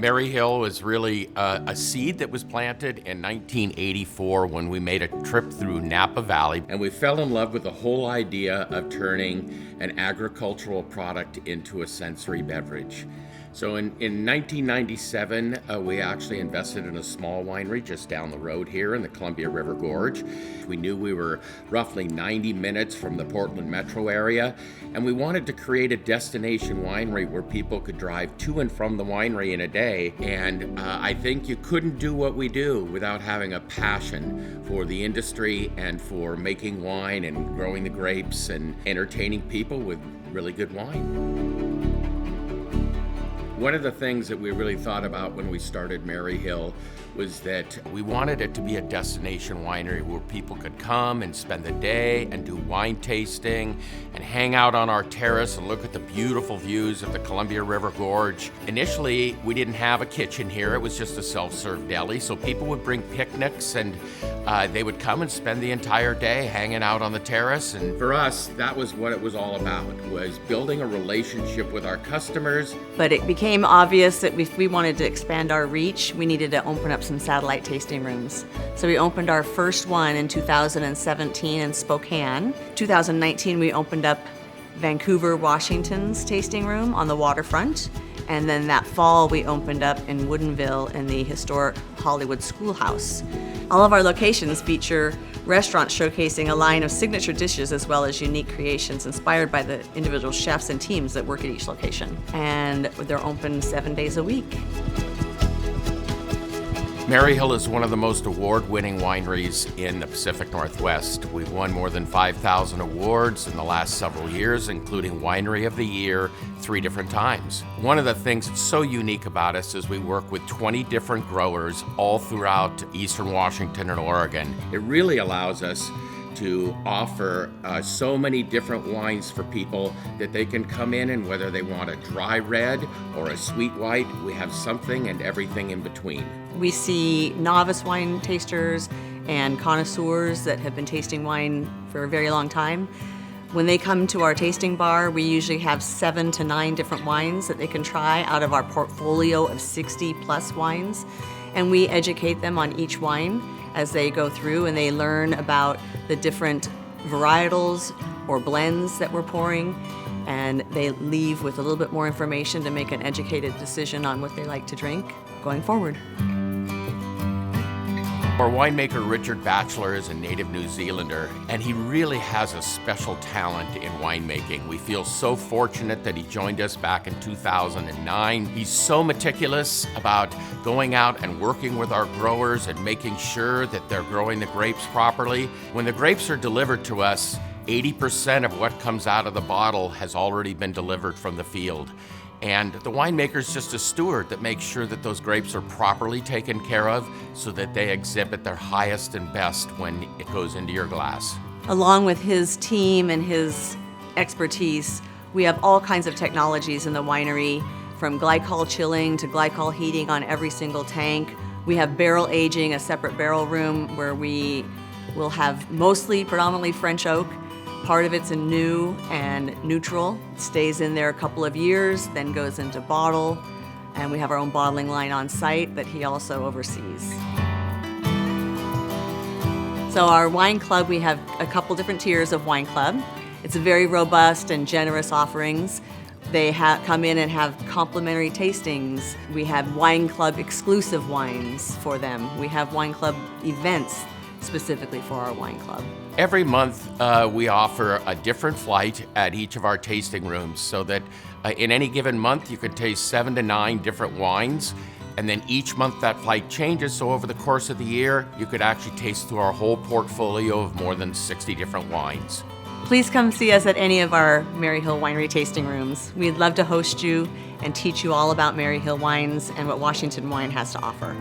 Maryhill was really a seed that was planted in 1984 when we made a trip through Napa Valley, and we fell in love with the whole idea of turning an agricultural product into a sensory beverage. So in 1997, we actually invested in a small winery just down the road here in the Columbia River Gorge. We knew we were roughly 90 minutes from the Portland metro area, and we wanted to create a destination winery where people could drive to and from the winery in a day. And I think you couldn't do what we do without having a passion for the industry and for making wine and growing the grapes and entertaining people with really good wine. One of the things that we really thought about when we started Maryhill was that we wanted it to be a destination winery where people could come and spend the day and do wine tasting and hang out on our terrace and look at the beautiful views of the Columbia River Gorge. Initially, we didn't have a kitchen here. It was just a self-serve deli, so people would bring picnics and they would come and spend the entire day hanging out on the terrace. And for us, that was what it was all about, was building a relationship with our customers. But it became obvious that if we wanted to expand our reach, we needed to open up some satellite tasting rooms. So we opened our first one in 2017 in Spokane. 2019, we opened up Vancouver, Washington's tasting room on the waterfront. And then that fall, we opened up in Woodinville in the historic Hollywood Schoolhouse. All of our locations feature restaurants showcasing a line of signature dishes as well as unique creations inspired by the individual chefs and teams that work at each location. And they're open 7 days a week. Maryhill is one of the most award-winning wineries in the Pacific Northwest. We've won more than 5,000 awards in the last several years, including Winery of the Year 3 different times. One of the things that's so unique about us is we work with 20 different growers all throughout Eastern Washington and Oregon. It really allows us to offer so many different wines for people that they can come in, and whether they want a dry red or a sweet white, we have something and everything in between. We see novice wine tasters and connoisseurs that have been tasting wine for a very long time. When they come to our tasting bar, we usually have 7 to 9 different wines that they can try out of our portfolio of 60 plus wines. And we educate them on each wine as they go through, and they learn about the different varietals or blends that we're pouring, and they leave with a little bit more information to make an educated decision on what they like to drink going forward. Our winemaker, Richard Batchelor, is a native New Zealander, and he really has a special talent in winemaking. We feel so fortunate that he joined us back in 2009. He's so meticulous about going out and working with our growers and making sure that they're growing the grapes properly. When the grapes are delivered to us, 80% of what comes out of the bottle has already been delivered from the field. And the winemaker's just a steward that makes sure that those grapes are properly taken care of so that they exhibit their highest and best when it goes into your glass. Along with his team and his expertise, we have all kinds of technologies in the winery, from glycol chilling to glycol heating on every single tank. We have barrel aging, a separate barrel room where we will have predominantly French oak. Part of it's in new and neutral. It stays in there a couple of years, then goes into bottle, and we have our own bottling line on site that he also oversees. So our wine club, we have a couple different tiers of wine club. It's a very robust and generous offerings. They come in and have complimentary tastings. We have wine club exclusive wines for them. We have wine club events specifically for our wine club. Every month, we offer a different flight at each of our tasting rooms so that in any given month, you could taste 7 to 9 different wines. And then each month that flight changes, so over the course of the year, you could actually taste through our whole portfolio of more than 60 different wines. Please come see us at any of our Maryhill Winery tasting rooms. We'd love to host you and teach you all about Maryhill wines and what Washington wine has to offer.